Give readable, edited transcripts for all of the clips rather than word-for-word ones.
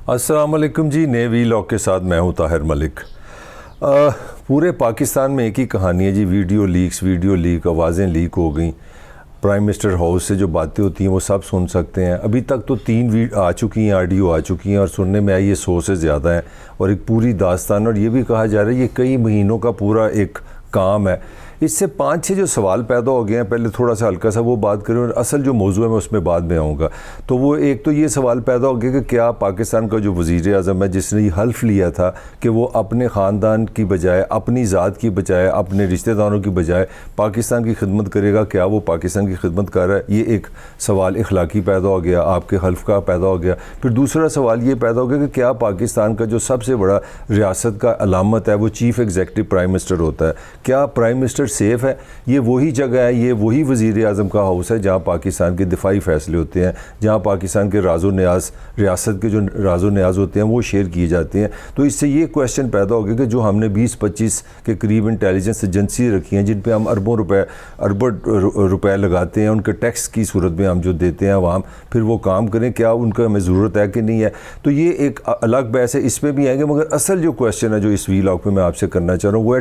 अस्सलाम वालेकुम जी। नए वीलॉग के साथ मैं हूं ताहिर मलिक। पूरे पाकिस्तान में एक ही कहानी है जी, वीडियो लीक, आवाज़ें लीक हो गई। प्राइम मिनिस्टर हाउस से जो बातें होती हैं वो सब सुन सकते हैं। अभी तक तो 3 आ चुकी हैं, ऑडियो आ चुकी हैं और सुनने में आई ये 100 से ज़्यादा है और एक पूरी दास्तान। और ये भी कहा जा रहा है ये कई महीनों का पूरा एक काम है। इससे 5-6 जो सवाल पैदा हो गए हैं, पहले थोड़ा सा हल्का सा वो बात करें और असल जो मौजू है मैं उसमें बाद में आऊँगा। तो वो एक तो ये सवाल पैदा हो गया कि क्या पाकिस्तान का जो वज़ीर आज़म है जिसने ये हल्फ लिया था कि वो अपने ख़ानदान की बजाय, अपनी ज़ात की बजाय, अपने रिश्तेदारों की बजाय पाकिस्तान की खिदमत करेगा, क्या वो पाकिस्तान की खिदमत कर रहा है? ये एक सवाल इखलाकी पैदा हो गया, आपके हल्फ का पैदा हो गया। फिर दूसरा सवाल ये पैदा हो गया कि क्या पाकिस्तान का जो सबसे बड़ा रियासत का अलामत है वो चीफ़ एग्जीक्यूटिव प्राइम मिनिस्टर होता है, क्या प्राइम मिनिस्टर सेफ़ है? ये वही जगह है, ये वही वज़ीर आज़म का हाउस है जहाँ पाकिस्तान के दिफाई फ़ैसले होते हैं, जहाँ पाकिस्तान के राज़ो न्याज़, रियासत के जो राज़ो न्याज़ होते हैं वो शेयर किए जाते हैं। तो इससे ये क्वेश्चन पैदा हो गया कि जो हमने 20-25 के करीब इंटेलिजेंस एजेंसी रखी हैं जिन पर हम अरबों रुपए लगाते हैं, उनके टैक्स की सूरत में हम जो देते हैं आवाम, फिर वो काम करें, क्या उनका हमें ज़रूरत है कि नहीं है? तो ये एक अलग बहस है, इसमें भी आएंगे। मगर असल जो क्वेश्चन है जो इस वीलॉग पे मैं आपसे करना चाह रहा हूँ वो है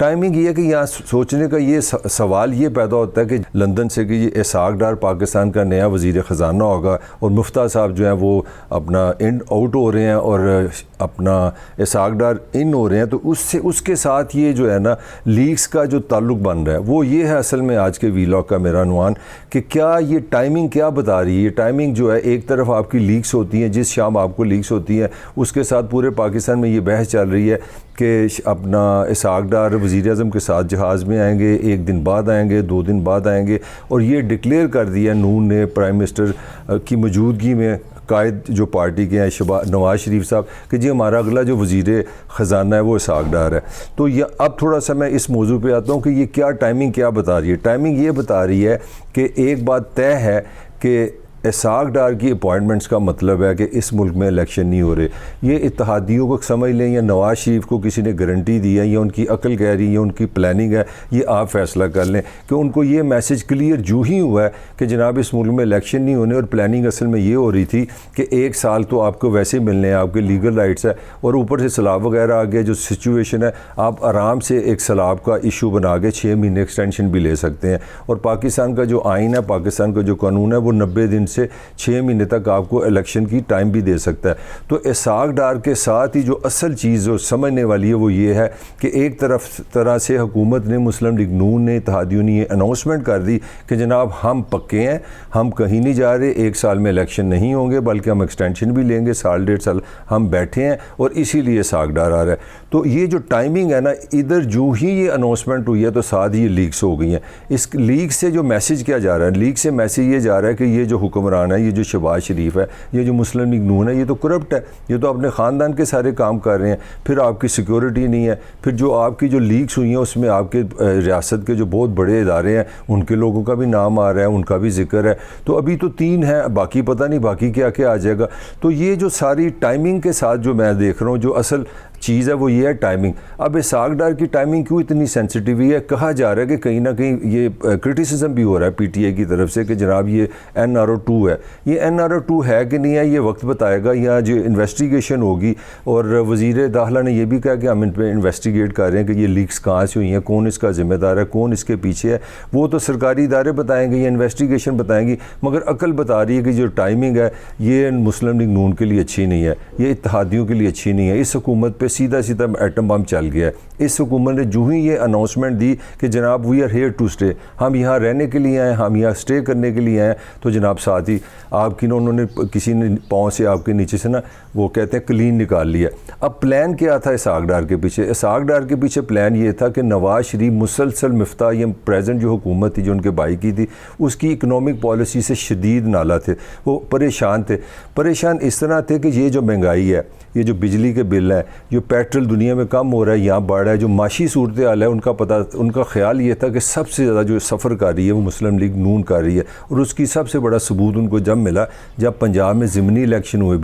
टाइमिंग ये है कि यहाँ सोचने का ये सवाल ये पैदा होता है कि लंदन से कि ये इसाक डार पाकिस्तान का नया वज़ीर ख़जाना होगा और मुफ्ता साहब जो हैं वो अपना इन आउट हो रहे हैं और अपना इसाक डार इन हो रहे हैं। तो उसके साथ ये जो है ना लीक्स का जो ताल्लुक़ बन रहा है वो ये है असल में आज के वीलॉग का मेरा अनुमान कि क्या ये टाइमिंग क्या बता रही है। ये टाइमिंग जो है, एक तरफ आपकी लीक्स होती हैं, जिस शाम आपको लीक्स होती हैं उसके साथ पूरे पाकिस्तान में ये बहस चल रही है कि अपना इसाक डार वज़ीर आज़म के साथ जहाज़ में आएंगे, 1 दिन बाद आएंगे, 2 दिन बाद आएंगे। और ये डिक्लेयर कर दिया नून ने प्राइम मिनिस्टर की मौजूदगी में, कायद जो पार्टी के हैं नवाज़ शरीफ साहब, कि जी हमारा अगला जो वज़ीर ख़जाना है वो इसाक डार है। तो ये अब थोड़ा सा मैं इस मौजू पे आता हूँ कि ये क्या टाइमिंग क्या बता रही है। टाइमिंग ये बता रही है कि एक बात तय है कि इसाक डार की अपॉइंटमेंट्स का मतलब है कि इस मुल्क में इलेक्शन नहीं हो रहे। ये इत्तेहादियों को समझ लें या नवाज़ शरीफ को किसी ने गारंटी दी है या उनकी अकल कह रही है, उनकी प्लानिंग है, ये आप फ़ैसला कर लें कि उनको ये मैसेज क्लियर जूँ ही हुआ है कि जनाब इस मुल्क में इलेक्शन नहीं होने। और प्लानिंग असल में ये हो रही थी कि 1 साल तो आपको वैसे मिलने हैं, आपके लीगल राइट्स है, और ऊपर से सैलाब वगैरह आ गया जो सिचुएशन है, आप आराम से एक सैलाब का इशू बना के 6 महीने एक्सटेंशन भी ले सकते हैं। और पाकिस्तान का जो आइन है, पाकिस्तान का जो कानून है वो 90 दिन से 6 महीने तक आपको इलेक्शन की टाइम भी दे सकता है। तो इसाक डार के साथ ही जो असल चीज़ जो समझने वाली है वो ये है कि एक तरह से हुकूमत ने, मुस्लिम लीग नून ने, इत्तेहादियों ने ये अनाउंसमेंट कर दी कि जनाब हम पक्के हैं, हम कहीं नहीं जा रहे, 1 साल में इलेक्शन नहीं होंगे बल्कि हम एक्सटेंशन भी लेंगे, 1.5 साल हम बैठे हैं और इसीलिए इसाक डार आ रहा है। तो ये जो टाइमिंग है ना, इधर जो ही ये अनाउंसमेंट हुई है तो साथ ही ये लीक्स हो गई हैं। इस लीक से जो मैसेज क्या जा रहा है, लीक से मैसेज ये जा रहा है कि ये जो हुक्मरान है, ये जो शहबाज शरीफ है, ये जो मुस्लिम लीग नून है, ये तो करप्ट है, ये तो अपने ख़ानदान के सारे काम कर रहे हैं। फिर आपकी सिक्योरिटी नहीं है, फिर जो आपकी जो लीक्स हुई हैं उसमें आपके रियासत के जो बहुत बड़े इदारे हैं उनके लोगों का भी नाम आ रहा है, उनका भी जिक्र है। तो अभी तो 3 है, बाकी पता नहीं बाकी क्या क्या आ जाएगा। तो ये जो सारी टाइमिंग के साथ जो मैं देख रहा हूँ, जो असल चीज़ है वो ये है टाइमिंग। अब इसाक डार की टाइमिंग क्यों इतनी सेंसिटिव है? कहा जा रहा है कि कहीं ना कहीं ये क्रिटिसिज्म भी हो रहा है पीटीआई की तरफ से कि जनाब ये NRO2 है। ये NRO2 है कि नहीं है ये वक्त बताएगा, या जो इन्वेस्टिगेशन होगी। और वज़ीर दाखिला ने यह भी कहा कि हम इन पर इन्वेस्टिगेट कर रहे हैं कि ये लीक्स कहाँ से हुई हैं, कौन इसका ज़िम्मेदार है, कौन इसके पीछे है। वो तो सरकारी इदारे बताएँगे या इन्वेस्टिगेशन बताएँगी, मगर अकल बता रही है कि जो टाइमिंग है ये मुस्लिम लीग नून के लिए अच्छी नहीं है, ये इत्तेहादियों के लिए अच्छी नहीं है। इस हुकूमत पर सीधा एटम बम चल गया है। इस हुकूमत ने जो ही ये अनाउंसमेंट दी कि जनाब we are here to stay, हम यहाँ रहने के लिए आए, हम यहाँ स्टे करने के लिए आए, तो जनाब साथ ही आपकी ना उन्होंने किसी ने पाँव से आपके नीचे से ना वो कहते हैं क्लीन निकाल लिया। अब प्लान क्या था इसाक डार के पीछे? इसाक डार के पीछे प्लान ये था कि नवाज़ शरीफ मुसलसल मिफ्ता, ये प्रेजेंट जो हुकूमत थी जो उनके भाई की थी, उसकी इकनॉमिक पॉलिसी से शदीद नाला थे, वो परेशान थे। परेशान इस तरह थे कि ये जो महंगाई है, ये जो बिजली के बिल है, जो पेट्रोल दुनिया में कम हो रहा है, यहाँ बढ़ रहा है, जो माशी सूरत हाल है, उनका ख्याल ये था कि सबसे ज़्यादा जो सफ़र कर रही है वो मुस्लिम लीग नून कर रही है। और उसकी सबसे बड़ा सबूत उनको जब मिला जब पंजाब में ज़िमनी इलेक्शन हुए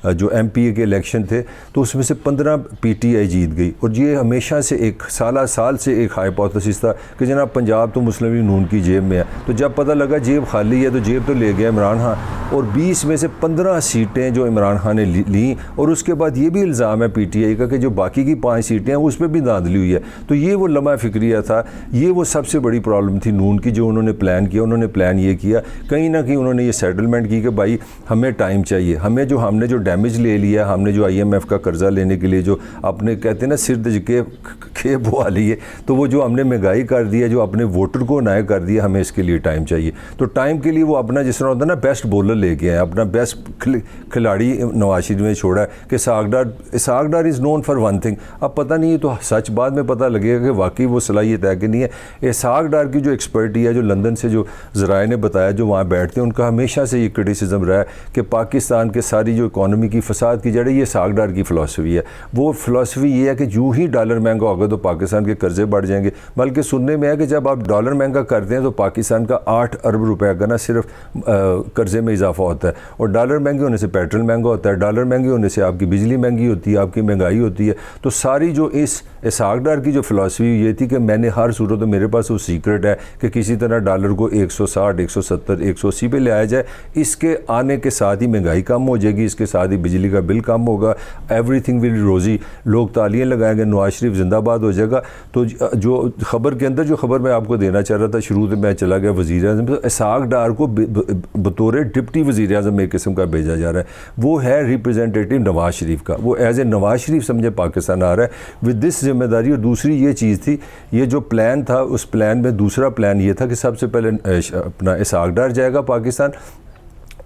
जो MPA के इलेक्शन थे तो उसमें से 15 PTI जीत गई। और ये हमेशा से एक साल से एक हाइपोथेसिस था कि जनाब पंजाब तो मुस्लिम लीग नून की जेब में है। तो जब पता लगा जेब खाली है तो जेब तो ले गया इमरान खान, और 20 में से 15 सीटें जो इमरान खान ने ली। और उसके बाद ये भी इल्ज़ाम है PTI का कि जो बाकी की 5 सीटें हैं उस पर भी धांधली हुई है। तो ये वो लम्हा फिक्रिया था, ये वो सबसे बड़ी प्रॉब्लम थी नून की जो उन्होंने प्लान किया। उन्होंने प्लान ये किया कहीं ना कहीं उन्होंने ये सेटलमेंट की कि भाई हमें टाइम चाहिए, हमने जो डैमेज ले लिया, हमने जो IMF का कर्जा लेने के लिए जो अपने कहते हैं ना सिर के खेप बुआ लिए, तो वो जो हमने महंगाई कर दी है, जो अपने वोटर को नाय कर दिया, हमें इसके लिए टाइम चाहिए। तो टाइम के लिए वो अपना जिस तरह होता है ना बेस्ट बॉलर लेके आए, अपना बेस्ट खिलाड़ी नवाज शरीफ ने छोड़ा है कि Ishaq Dar is known for one thing. अब पता नहीं है तो सच बाद में पता लगेगा कि वाकई वो सलाहियत है कि नहीं है। इसहाक डार की जो एक्सपर्टी है, जो लंदन से जो ज़राए ने बताया जो वहाँ बैठते हैं, उनका हमेशा से ये क्रिटिसिज्म रहा है कि पाकिस्तान के सारी जो इकॉनमी की फसाद की जड़ है ये इसहाक डार की फ़िलासफ़ी है। वो फ़िलासफ़ी ये है कि यूँ ही डॉलर महंगा होगा तो पाकिस्तान के कर्जे बढ़ जाएंगे। बल्कि सुनने में है कि जब आप डॉलर महंगा करते हैं तो पाकिस्तान का 8 अरब रुपए का ना सिर्फ कर्जे में इजाफा होता है। और डॉलर महंगे होने से पेट्रोल महंगा होता है, डॉलर महंगे होने से आपकी बिजली महंगी होती है, आपकी महंगाई होती है। तो सारी जो इस इसहाक डार की जो फ़िलासफ़ी ये थी कि मैंने हर सूरत में मेरे पास वो सीक्रेट है कि किसी तरह डॉलर को 160, 170, 180 पे ले आया जाए। इसके आने के साथ ही महंगाई कम हो जाएगी, इसके साथ ही बिजली का बिल कम होगा, एवरीथिंग विल रोज़ी, लोग तालियां लगाएंगे, नवाज शरीफ जिंदाबाद हो जाएगा। तो जो खबर के अंदर जो खबर मैं आपको देना चाह रहा था, शुरू में मैं चला गया वज़ीर आज़म, तो इसहाक डार को बतौर डिप्टी वज़ीर आज़म एक किस्म का भेजा जा रहा है। वो है रिप्रेजेंटेटिव नवाज शरीफ का, वो एज ए नवाज शरीफ समझे पाकिस्तान आ रहा है विद दिस जिम्मेदारी। और दूसरी ये चीज़ थी, ये जो प्लान था उस प्लान में दूसरा प्लान ये था कि सबसे पहले अपना इसहाक डार जाएगा पाकिस्तान,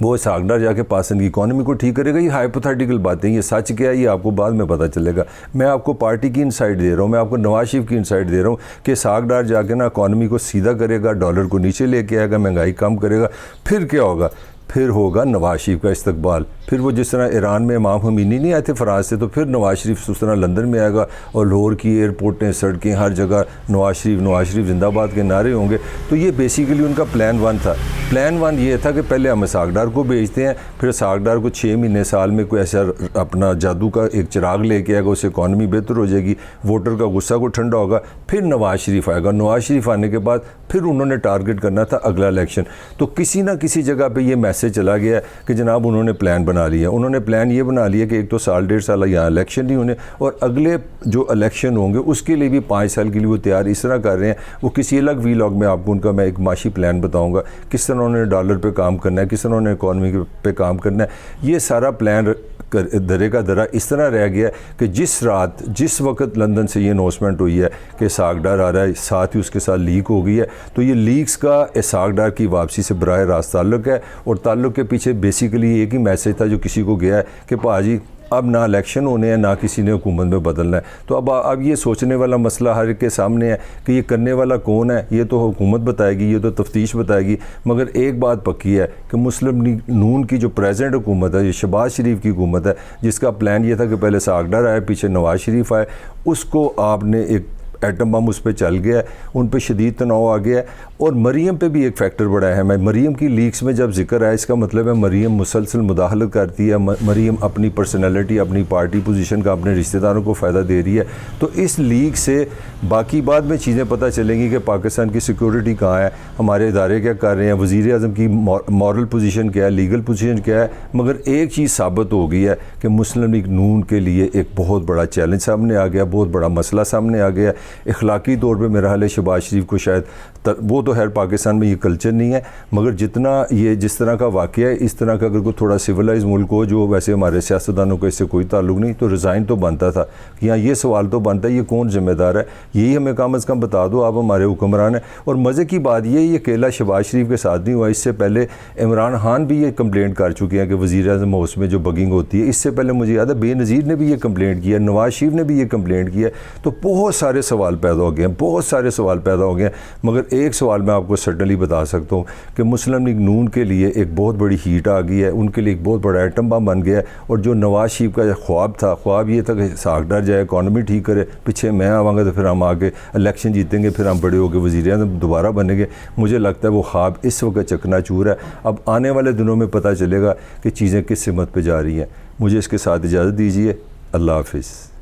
वो इसहाक डार जाके पाकिस्तान की इकॉनमी को ठीक करेगा। ये हाइपोथेटिकल बातें, ये सच क्या है ये आपको बाद में पता चलेगा। मैं आपको पार्टी की इनसाइट दे रहा हूँ, मैं आपको नवाज शरीफ की इनसाइट दे रहा हूँ कि इसहाक डार जाके ना इकॉनमी को सीधा करेगा, डॉलर को नीचे लेके आएगा, महंगाई कम करेगा। फिर क्या होगा? फिर होगा नवाज शरीफ का इस्तकबाल। फिर वो जिस तरह ईरान में इमाम ख़मीनी नहीं आए थे फ्रांस से, तो फिर नवाज शरीफ उस तरह लंदन में आएगा और लाहौर की एयरपोर्टें, सड़कें, हर जगह नवाज शरीफ जिंदाबाद के नारे होंगे। तो ये बेसिकली उनका प्लान 1 था। प्लान 1 ये था कि पहले हम इसहाक डार को भेजते हैं, फिर इसहाक डार को 6 महीने साल में कोई ऐसा अपना जादू का एक चिराग लेके आएगा, उससे इकॉनमी बेहतर हो जाएगी, वोटर का गुस्सा को ठंडा होगा। फिर नवाज शरीफ आएगा, नवाज शरीफ आने के बाद फिर उन्होंने टारगेट करना था अगला इलेक्शन। तो किसी ना किसी जगह पर ये मैसेज चला गया कि जनाब उन्होंने प्लान बना लिया। उन्होंने प्लान ये बना लिया कि एक तो साल 1.5 साल यहाँ इलेक्शन नहीं होने, और अगले जो इलेक्शन होंगे उसके लिए भी 5 साल के लिए वो तैयार इस तरह कर रहे हैं। वो किसी अलग वीलॉग में आपको उनका मैं एक माशी प्लान बताऊंगा, किस तरह उन्होंने डॉलर पे काम करना है, किस तरह उन्होंने इकॉनमी पे काम करना है। ये सारा प्लान दरे का दरा इस तरह रह गया कि जिस वक्त लंदन से ये अनाउंसमेंट हुई है कि इसहाक डार आ रहा है, साथ ही उसके साथ लीक हो गई है। तो ये लीक्स का इसहाक डार की वापसी से बराह रास्त ताल्लुक़ है, और ताल्लुक़ के पीछे बेसिकली एक ही मैसेज था जो किसी को गया है कि भाजी अब ना इलेक्शन होने हैं, ना किसी ने हुकूमत में बदलना है। तो अब ये सोचने वाला मसला हर के सामने है कि ये करने वाला कौन है। ये तो हुकूमत बताएगी, ये तो तफ्तीश बताएगी। मगर एक बात पक्की है कि मुस्लिम लीग नून की जो प्रेजेंट हुकूमत है, ये शहबाज शरीफ की हुकूमत है, जिसका प्लान ये था कि पहले इसहाक डार आए, पीछे नवाज शरीफ आए, उसको आपने एक एटम बम उस पर चल गया है, उन पर शदीद तनाव आ गया है। और मरीम पे भी एक फैक्टर बड़ा है। मैं मरीम की लीक्स में जब जिक्र आया, इसका मतलब है मरीम मुसलसल मुदाखलत करती है, मरीम अपनी पर्सनैलिटी, अपनी पार्टी पोजीशन का अपने रिश्तेदारों को फ़ायदा दे रही है। तो इस लीक से बाकी बाद में चीज़ें पता चलेंगी कि पाकिस्तान की सिक्योरिटी कहाँ है, हमारे इदारे क्या कर रहे हैं, वज़ीर आज़म की मॉरल पोजीशन क्या है, लीगल पोजीशन क्या है। मगर एक चीज़ साबित हो गई है कि मुस्लिम लीग नून के लिए एक बहुत बड़ा चैलेंज सामने आ गया, बहुत बड़ा मसला सामने आ गया। इखलाकी तौर पर मेरा हाल है शहबाज शरीफ को शायद वो तो खैर पाकिस्तान में ये कल्चर नहीं है, मगर जितना ये जिस तरह का वाक़या है, इस तरह का अगर कोई थोड़ा सिविलाइज मुल्क हो, जो वैसे हमारे सियासतदानों को इससे कोई ताल्लुक़ नहीं, तो रिज़ाइन तो बनता था। कि यहाँ ये सवाल तो बनता है ये कौन ज़िम्मेदार है, यही हमें कम अज़ कम बता दो, आप हमारे हुक्मरान हैं। और मज़े की बात ये अकेला शहबाज शरीफ के साथ नहीं हुआ, इससे पहले इमरान खान भी ये कंप्लेंट कर चुके हैं कि वज़ीर आज़म हाउस में जो बगिंग होती है। इससे पहले मुझे याद है बेनज़ीर ने भी ये कंप्लेंट किया, नवाज शरीफ ने भी ये कंप्लेंट किया। तो बहुत सारे सवाल पैदा हो गए हैं, बहुत सारे सवाल पैदा हो गए हैं, मगर एक सवाल मैं आपको सर्टनली बता सकता हूँ कि मुस्लिम लीग नून के लिए एक बहुत बड़ी हीट आ गई है, उनके लिए एक बहुत बड़ा एटम बम बन गया है। और जो नवाज शरीफ का ख्वाब था, ख्वाब ये था कि साख डर जाए, इकॉनमी ठीक करे, पीछे मैं आवाँगा तो फिर हम आगे इलेक्शन जीतेंगे, फिर हम बड़े होकर वज़ीर-ए-आज़म दोबारा बनेंगे। मुझे लगता है वो ख्वाब इस वक्त चकनाचूर है। अब आने वाले दिनों में पता चलेगा कि चीज़ें किस सिमत पर जा रही हैं। मुझे इसके साथ इजाज़त दीजिए। अल्लाह हाफ़िज़।